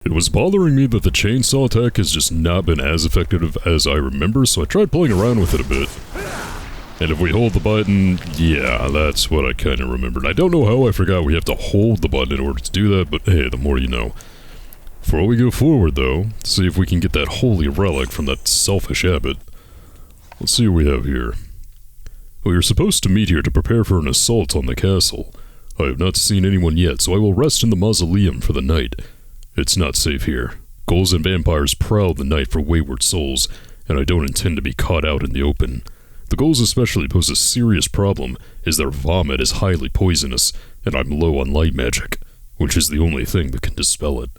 It was bothering me that the chainsaw attack has just not been as effective as I remember, so I tried playing around with it a bit. And if we hold the button, yeah, that's what I kind of remembered. I don't know how I forgot we have to hold the button in order to do that, but hey, the more you know. Before we go forward, though, to see if we can get that holy relic from that selfish abbot. Let's see what we have here. We are supposed to meet here to prepare for an assault on the castle. I have not seen anyone yet, so I will rest in the mausoleum for the night. It's not safe here. Ghouls and vampires prowl the night for wayward souls, and I don't intend to be caught out in the open. The ghouls especially pose a serious problem, as their vomit is highly poisonous, and I'm low on light magic, which is the only thing that can dispel it.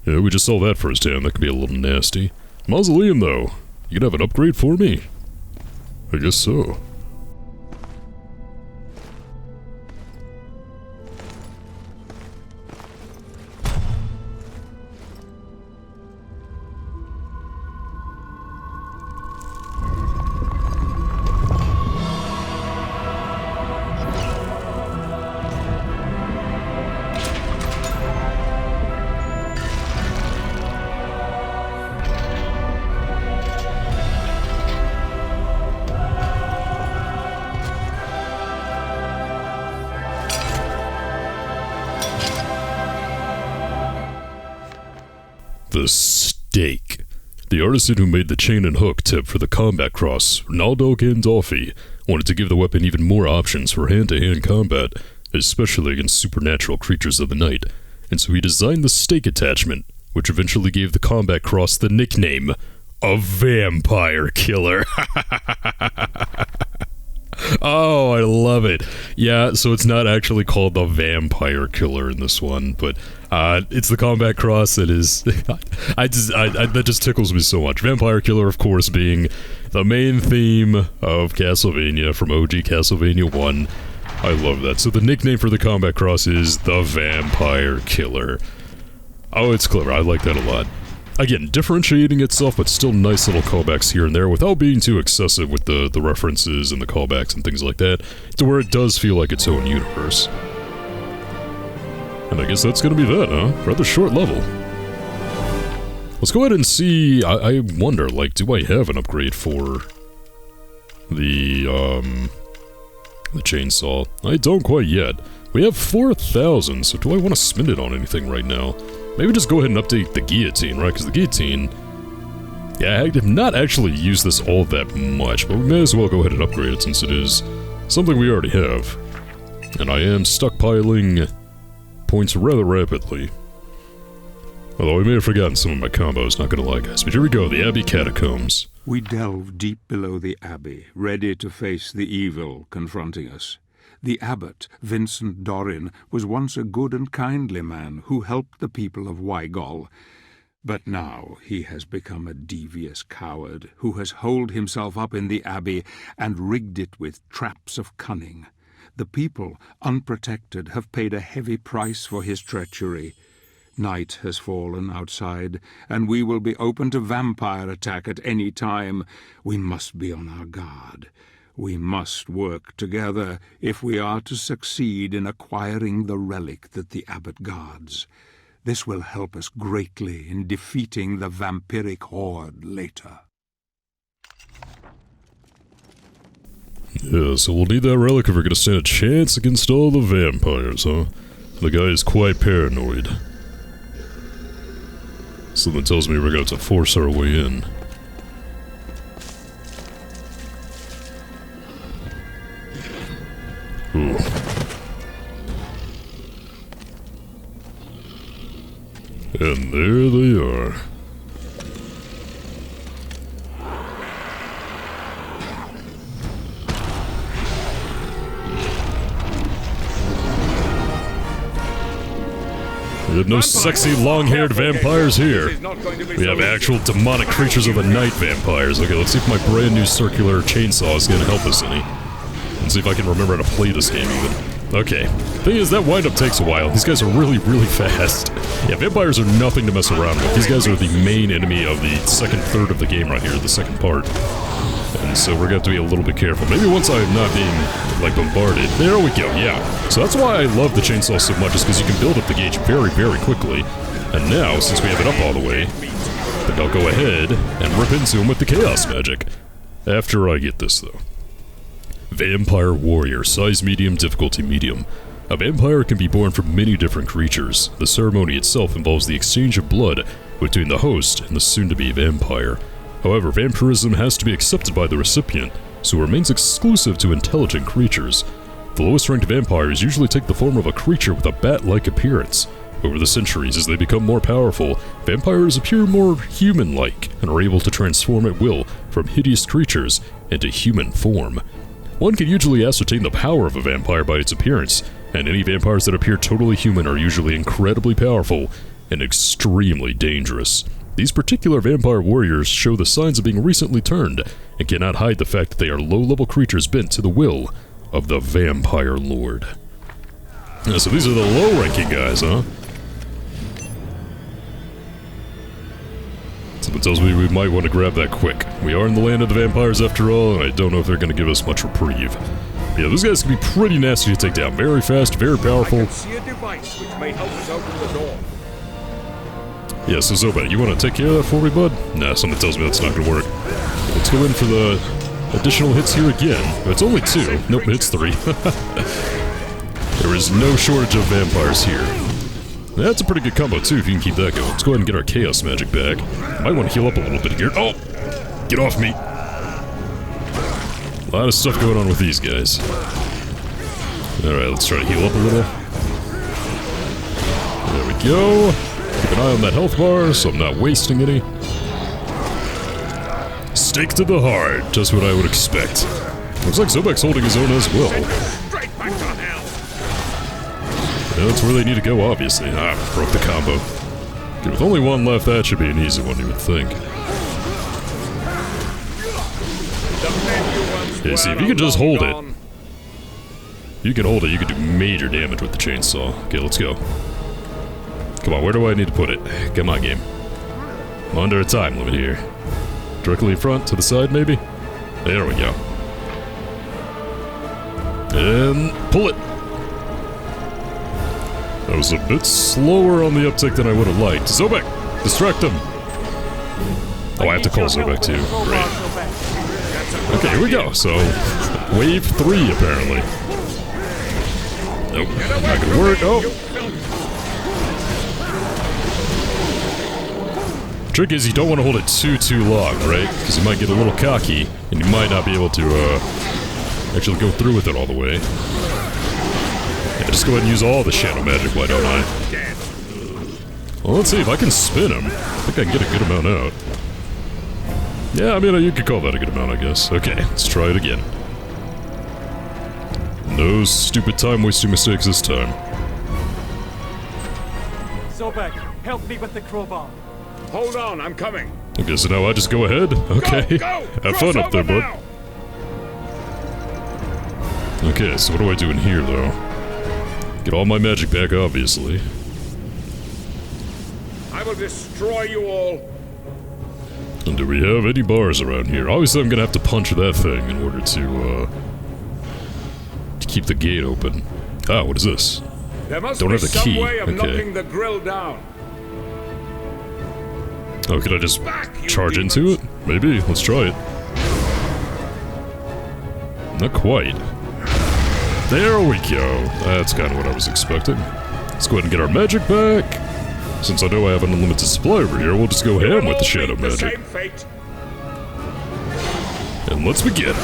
Yeah, we just saw that firsthand. That could be a little nasty. Mausoleum, though. You could have an upgrade for me? I guess so. The stake. The artisan who made the chain and hook tip for the combat cross, Ronaldo Gandolfi, wanted to give the weapon even more options for hand-to-hand combat, especially against supernatural creatures of the night, and so he designed the stake attachment, which eventually gave the combat cross the nickname, a Vampire Killer. Oh, I love it. Yeah, so it's not actually called the Vampire Killer in this one, but it's the combat cross that is... that just tickles me so much. Vampire Killer, of course, being the main theme of Castlevania from OG Castlevania 1. I love that. So the nickname for the combat cross is the Vampire Killer. Oh, it's clever. I like that a lot. Again, differentiating itself, but still nice little callbacks here and there without being too excessive with the references and the callbacks and things like that, to where it does feel like its own universe. And I guess that's gonna be that, huh? Rather short level. Let's go ahead and see. I wonder, like, do I have an upgrade for the chainsaw? I don't quite yet. We have 4,000, so do I want to spend it on anything right now? Maybe just go ahead and update the guillotine, right? Because the guillotine... Yeah, I have not actually used this all that much, but we may as well go ahead and upgrade it since it is something we already have. And I am stockpiling points rather rapidly. Although I may have forgotten some of my combos, not gonna lie guys. But here we go, the Abbey Catacombs. We delve deep below the Abbey, ready to face the evil confronting us. The abbot, Vincent Dorin, was once a good and kindly man who helped the people of Wygol. But now he has become a devious coward who has holed himself up in the abbey and rigged it with traps of cunning. The people, unprotected, have paid a heavy price for his treachery. Night has fallen outside, and we will be open to vampire attack at any time. We must be on our guard. We must work together if we are to succeed in acquiring the relic that the abbot guards. This will help us greatly in defeating the vampiric horde later. Yeah, so we'll need that relic if we're gonna stand a chance against all the vampires, huh? The guy is quite paranoid. Something tells me we're going to have to force our way in. Ooh. And there they are. We have no sexy long-haired vampires here. We have actual demonic creatures of the night vampires. Okay, let's see if my brand new circular chainsaw is going to help us any. Let's see if I can remember how to play this game even. Okay. Thing is, that wind-up takes a while. These guys are really, really fast. Yeah, vampires are nothing to mess around with. These guys are the main enemy of the second third of the game right here, the second part. And so we're going to have to be a little bit careful. Maybe once I'm not being, like, bombarded. There we go, yeah. So that's why I love the chainsaw so much, is because you can build up the gauge very, very quickly. And now, since we have it up all the way, I think I'll go ahead and rip into him with the chaos magic. After I get this, though. Vampire Warrior, size medium, difficulty medium. A vampire can be born from many different creatures. The ceremony itself involves the exchange of blood between the host and the soon-to-be vampire. However, vampirism has to be accepted by the recipient, so it remains exclusive to intelligent creatures. The lowest-ranked vampires usually take the form of a creature with a bat-like appearance. Over the centuries, as they become more powerful, vampires appear more human-like and are able to transform at will from hideous creatures into human form. One can usually ascertain the power of a vampire by its appearance, and any vampires that appear totally human are usually incredibly powerful and extremely dangerous. These particular vampire warriors show the signs of being recently turned, and cannot hide the fact that they are low-level creatures bent to the will of the Vampire Lord. Yeah, so these are the low-ranking guys, huh? Something tells me we might want to grab that quick. We are in the land of the vampires after all, and I don't know if they're going to give us much reprieve. But yeah, those guys can be pretty nasty to take down. Very fast, very powerful. I can see a device which may help us open the door. Yeah, so Zobat, you want to take care of that for me, bud? Nah, something tells me that's not going to work. Let's go in for the additional hits here again. It's only 2. Nope, it's 3. There is no shortage of vampires here. That's a pretty good combo, too, if you can keep that going. Let's go ahead and get our chaos magic back. Might want to heal up a little bit here. Oh! Get off me! A lot of stuff going on with these guys. Alright, let's try to heal up a little. There we go. Keep an eye on that health bar, so I'm not wasting any. Stake to the heart, just what I would expect. Looks like Zobek's holding his own as well. Yeah, that's where they need to go, obviously. Ah, broke the combo. Okay, with only one left, that should be an easy one, you would think. Okay, see, if you can just hold it. You can hold it, you can do major damage with the chainsaw. Okay, let's go. Come on, where do I need to put it? Come on, game. I'm under a time limit here. Directly in front, to the side, maybe? There we go. And pull it. That was a bit slower on the uptick than I would have liked. Zobek! Distract him! Oh, I have to call Zobek too. Great. Okay, here we go. So, wave 3 apparently. Nope, not gonna work. Oh! Trick is you don't want to hold it too long, right? Because you might get a little cocky, and you might not be able to actually go through with it all the way. Yeah, just go ahead and use all the shadow magic, why don't I? Well, let's see if I can spin him. I think I can get a good amount out. Yeah, I mean, you could call that a good amount, I guess. Okay, let's try it again. No stupid time-wasting mistakes this time. Zobek, help me with the crowbar. Hold on, I'm coming. Okay, so now I just go ahead? Okay. Go! Have fun up there, bud. Now. Okay, so what do I do in here, though? Get all my magic back, obviously. I will destroy you all. And do we have any bars around here? Obviously, I'm gonna have to punch that thing in order to keep the gate open. Ah, what is this? There must Don't be have the some key. way of Okay. knocking the grill down. Oh, could I just Back, you charge demons. into it? Maybe. Let's try it. Not quite. There we go. That's kind of what I was expecting. Let's go ahead and get our magic back. Since I know I have an unlimited supply over here, we'll just go ham with the shadow The magic. same fate. And let's begin.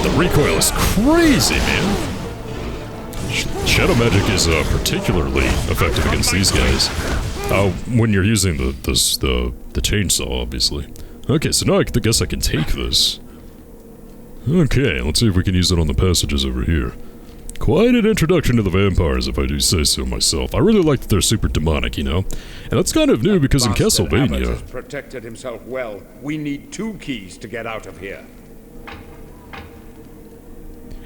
The recoil is crazy, man. Shadow magic is particularly effective against these guys. When you're using the chainsaw, obviously. Okay, so now I guess I can take this. Okay, let's see if we can use it on the passages over here. Quite an introduction to the vampires, if I do say so myself. I really like that they're super demonic, you know? And that's kind of new because in Bastard Abbott Castlevania... has protected himself well. We need 2 keys to get out of here.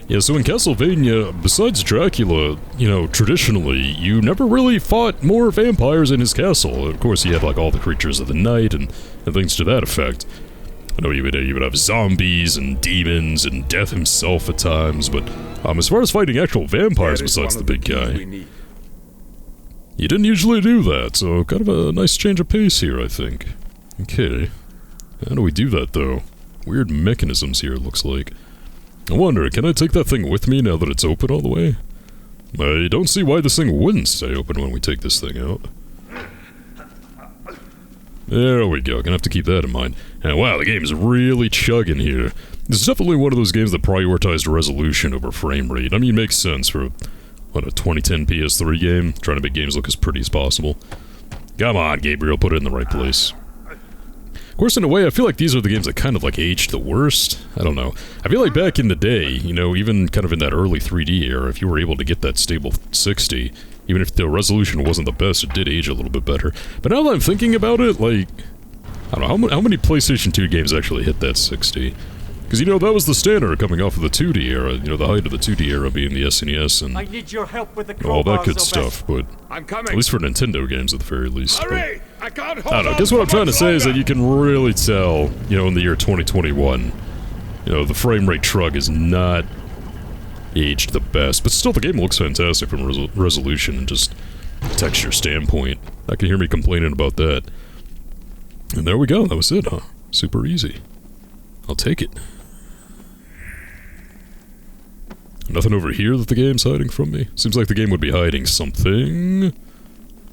Yeah, so in Castlevania, besides Dracula, you know, traditionally, you never really fought more vampires in his castle. Of course, you had, like, all the creatures of the night and things to that effect. I know you would have zombies and demons and death himself at times, but as far as fighting actual vampires There is besides one the of big keys guy... we need. You didn't usually do that, so kind of a nice change of pace here, I think. Okay. How do we do that, though? Weird mechanisms here, it looks like. I wonder, can I take that thing with me now that it's open all the way? I don't see why this thing wouldn't stay open when we take this thing out. There we go, gonna have to keep that in mind. And wow, the game's really chugging here. This is definitely one of those games that prioritized resolution over frame rate. I mean, it makes sense for, what, a 2010 PS3 game? Trying to make games look as pretty as possible. Come on, Gabriel, put it in the right place. Of course, in a way, I feel like these are the games that kind of, like, aged the worst. I don't know. I feel like back in the day, you know, even kind of in that early 3D era, if you were able to get that stable 60, even if the resolution wasn't the best, it did age a little bit better. But now that I'm thinking about it, like, I don't know, how many PlayStation 2 games actually hit that 60? Because, you know, that was the standard coming off of the 2D era, you know, the height of the 2D era being the SNES and I need your help with the all that good Zobek. stuff, but I'm coming. at least for Nintendo games at the very least. Hurry! I can't hold I don't know, on I guess what for I'm trying to much say is that longer. you can really tell, you know, in the year 2021, you know, the frame rate shrug is not aged the best, but still the game looks fantastic from a resolution and just texture standpoint. I can hear me complaining about that. And there we go, that was it, huh? Super easy. I'll take it. Nothing over here that the game's hiding from me? Seems like the game would be hiding something.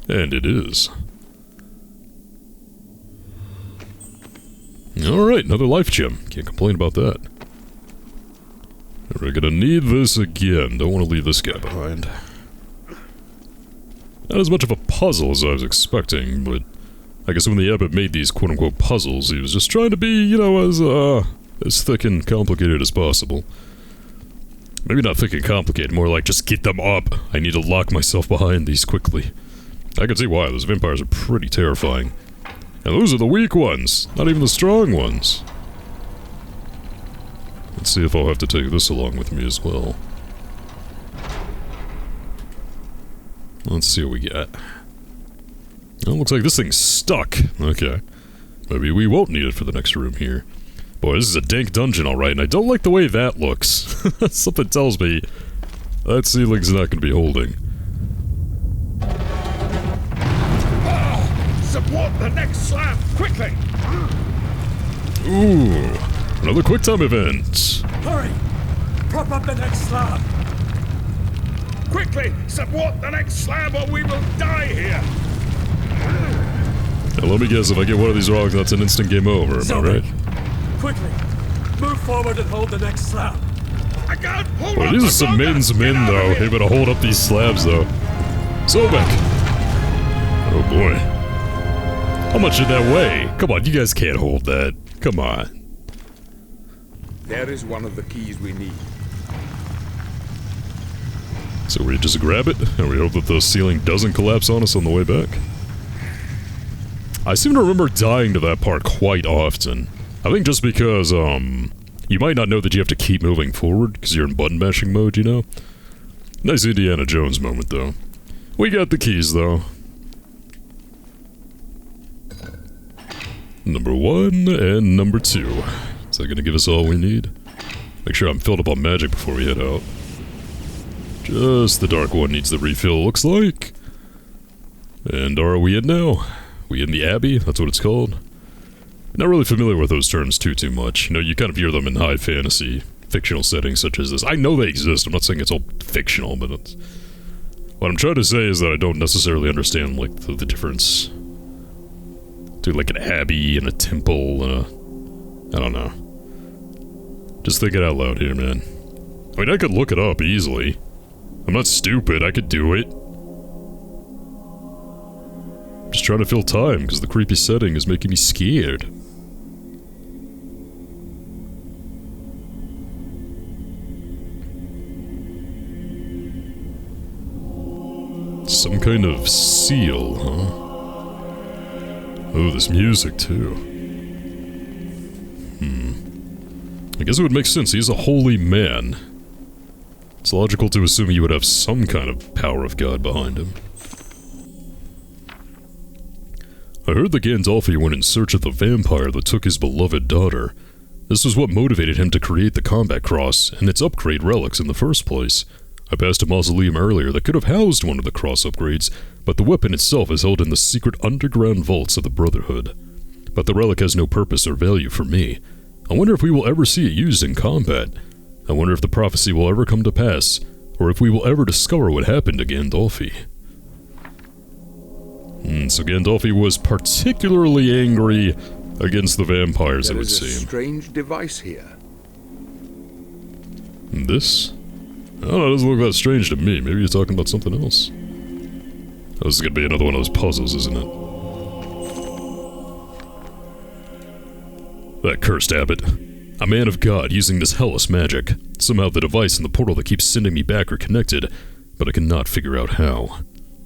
And it is. Alright, another life gem. Can't complain about that. We're gonna need this again. Don't want to leave this guy behind. Not as much of a puzzle as I was expecting, but I guess when the abbot made these quote-unquote puzzles, he was just trying to be, you know, as thick and complicated as possible. Maybe not thick and complicated, more like just get them up. I need to lock myself behind these quickly. I can see why, those vampires are pretty terrifying. And those are the weak ones, not even the strong ones. Let's see if I'll have to take this along with me as well. Let's see what we got. Oh, looks like this thing's stuck. Okay. Maybe we won't need it for the next room here. Boy, this is a dank dungeon, alright, and I don't like the way that looks. Something tells me that ceiling's not going to be holding. Support the next slab, quickly! Ooh, another quick time event. Hurry! Prop up the next slab! Quickly, support the next slab or we will die here! Now let me guess, if I get one of these wrong, that's an instant game over, am I Zobek, right? quickly! Move forward and hold the next slab! I can't hold Boy, on these are for some longer. men's Get men, out of though, here. able to hold up these slabs, though. Zobek! Oh boy. How much did that weigh? Come on, you guys can't hold that. Come on. There is one of the keys we need. So we just grab it, and we hope that the ceiling doesn't collapse on us on the way back. I seem to remember dying to that part quite often. I think just because, you might not know that you have to keep moving forward, because you're in button mashing mode, you know? Nice Indiana Jones moment, though. We got the keys, though. Number 1 and number 2. Is that gonna give us all we need? Make sure I'm filled up on magic before we head out. Just the dark one needs the refill, looks like. And are we in now? We in the Abbey? That's what it's called. Not really familiar with those terms too much. You know, you kind of hear them in high fantasy, fictional settings such as this. I know they exist, I'm not saying it's all fictional, but it's... What I'm trying to say is that I don't necessarily understand, like, the difference. Dude, like an abbey and a temple and a... I don't know. Just think it out loud here, man. I mean, I could look it up easily. I'm not stupid, I could do it. Just trying to fill time, because the creepy setting is making me scared. Some kind of seal, huh? Oh, this music, too. I guess it would make sense, he's a holy man. It's logical to assume he would have some kind of power of God behind him. I heard that Gandalfi went in search of the vampire that took his beloved daughter. This was what motivated him to create the combat cross and its upgrade relics in the first place. I passed a mausoleum earlier that could have housed one of the cross upgrades, but the weapon itself is held in the secret underground vaults of the Brotherhood. But the relic has no purpose or value for me. I wonder if we will ever see it used in combat. I wonder if the prophecy will ever come to pass, or if we will ever discover what happened to Gandolfi. So Gandolfi was particularly angry against the vampires, it would seem. There is a strange device here. This? I don't know, it doesn't look that strange to me. Maybe you're talking about something else. Oh, this is gonna be another one of those puzzles, isn't it? That cursed abbot. A man of God using this hellish magic. Somehow the device and the portal that keeps sending me back are connected, but I cannot figure out how.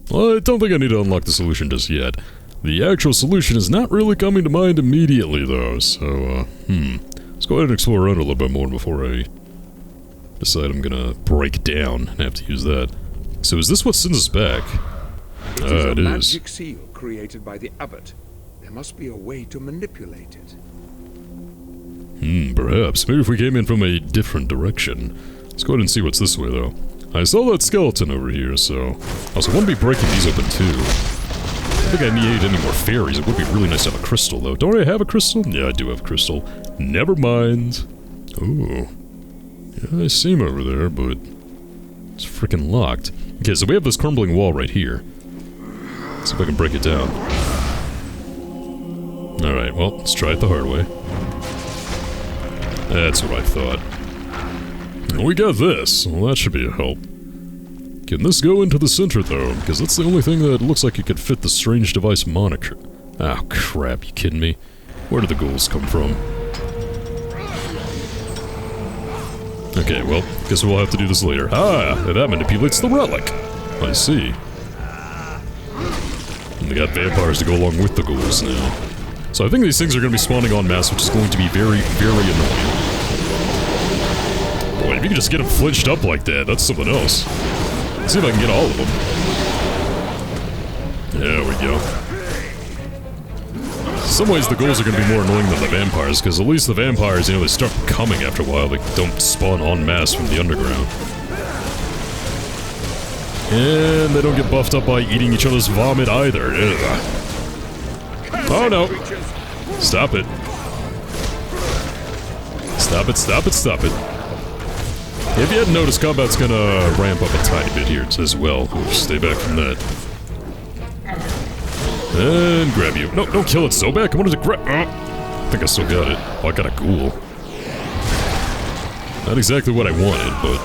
Well, I don't think I need to unlock the solution just yet. The actual solution is not really coming to mind immediately, though, so, let's go ahead and explore around a little bit more before I decide I'm gonna break down and have to use that. So is this what sends us back? It is a it magic seal created by the abbot. There must be a way to manipulate it. Perhaps. Maybe if we came in from a different direction. Let's go ahead and see what's this way, though. I saw that skeleton over here, so... Also, I want to be breaking these open, too. I don't think I need any more fairies. It would be really nice to have a crystal, though. Don't I have a crystal? Yeah, I do have a crystal. Never mind. Ooh. Yeah, I see him over there, but... it's freaking locked. Okay, so we have this crumbling wall right here. Let's see if I can break it down. Alright, well, let's try it the hard way. That's what I thought. We got this. Well, that should be a help. Can this go into the center, though? Because that's the only thing that looks like it could fit the strange device moniker. Oh, crap. You kidding me? Where do the ghouls come from? Okay, well, guess we'll have to do this later. Ah, that manipulates the relic. I see. And they got vampires to go along with the ghouls now. So I think these things are going to be spawning en masse, which is going to be very, very annoying. Boy, if you can just get them flinched up like that, that's something else. Let's see if I can get all of them. There we go. In some ways, the ghouls are going to be more annoying than the vampires, because at least the vampires, you know, they start coming after a while. They don't spawn en masse from the underground. And they don't get buffed up by eating each other's vomit either. Ugh. Oh no! Stop it. Stop it, stop it, stop it. If you hadn't noticed, combat's gonna ramp up a tiny bit here as well. We'll stay back from that. And grab you. No, don't kill it, Zobek. I wanted to grab... Oh, I think I still got it. Oh, I got a ghoul. Not exactly what I wanted, but...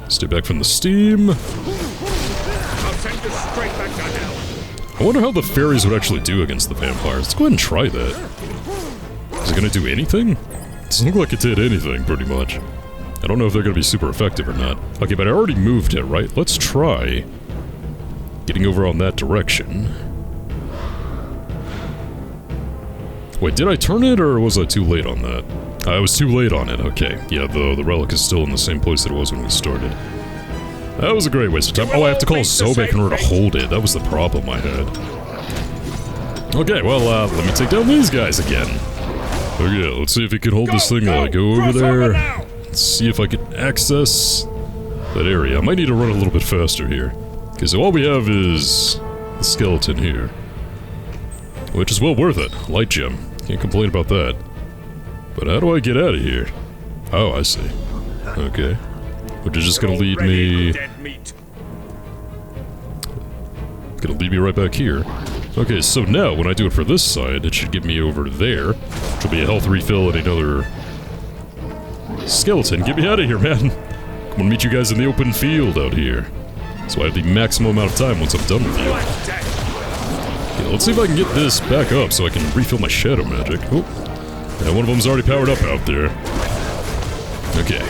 stay back from the steam. I'll send you straight back to hell. I wonder how the fairies would actually do against the vampires. Let's go ahead and try that. Is it gonna do anything? Doesn't look like it did anything, pretty much. I don't know if they're gonna be super effective or not. Okay, but I already moved it, right? Let's try getting over on that direction. Wait, did I turn it, or was I too late on that? I was too late on it, okay. Yeah, the relic is still in the same place that it was when we started. That was a great waste of time. Oh, I have to call Zobek in order to hold it. That was the problem I had. Okay, well, let me take down these guys again. Okay, let's see if he can hold this thing while I go over there. Let's see if I can access that area. I might need to run a little bit faster here. Okay, so all we have is the skeleton here. Which is well worth it. Light gem. Can't complain about that. But how do I get out of here? Oh, I see. Okay. Which is just gonna lead me... gonna lead me right back here. Okay, so now, when I do it for this side, it should get me over there. Which will be a health refill and another... skeleton. Get me out of here, man! I'm gonna meet you guys in the open field out here. So I have the maximum amount of time once I'm done with you. Okay, let's see if I can get this back up so I can refill my shadow magic. Oh. Yeah, one of them's already powered up out there. Okay.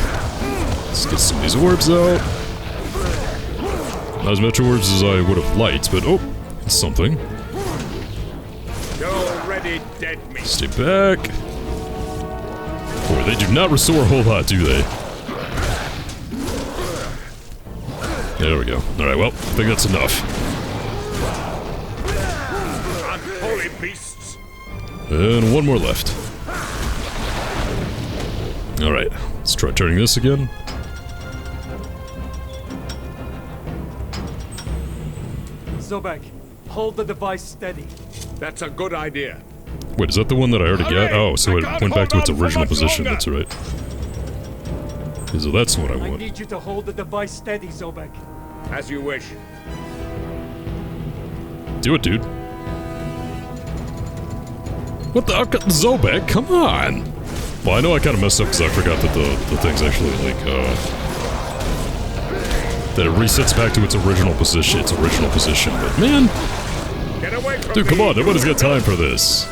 Let's get some of these orbs out. Not as much orbs as I would have liked, but oh, it's something. You're already dead meat. Stay back. Boy, they do not restore a whole lot, do they? There we go. Alright, well, I think that's enough. Unholy beasts. And one more left. Alright, let's try turning this again. Zobek. Hold the device steady. That's a good idea. Wait, is that the one that I already got? Hurry! Oh, so I it can't went back to hold its on for original much position. longer. That's right. So that's what I I want. need you to hold the device steady, Zobek. As you wish. Do it, dude. What the? Zobek, come on! Well, I know I kind of messed up because I forgot that the thing's actually, like, that it resets back to its original position. But man, Get away from dude, come me. on, nobody's got time for this.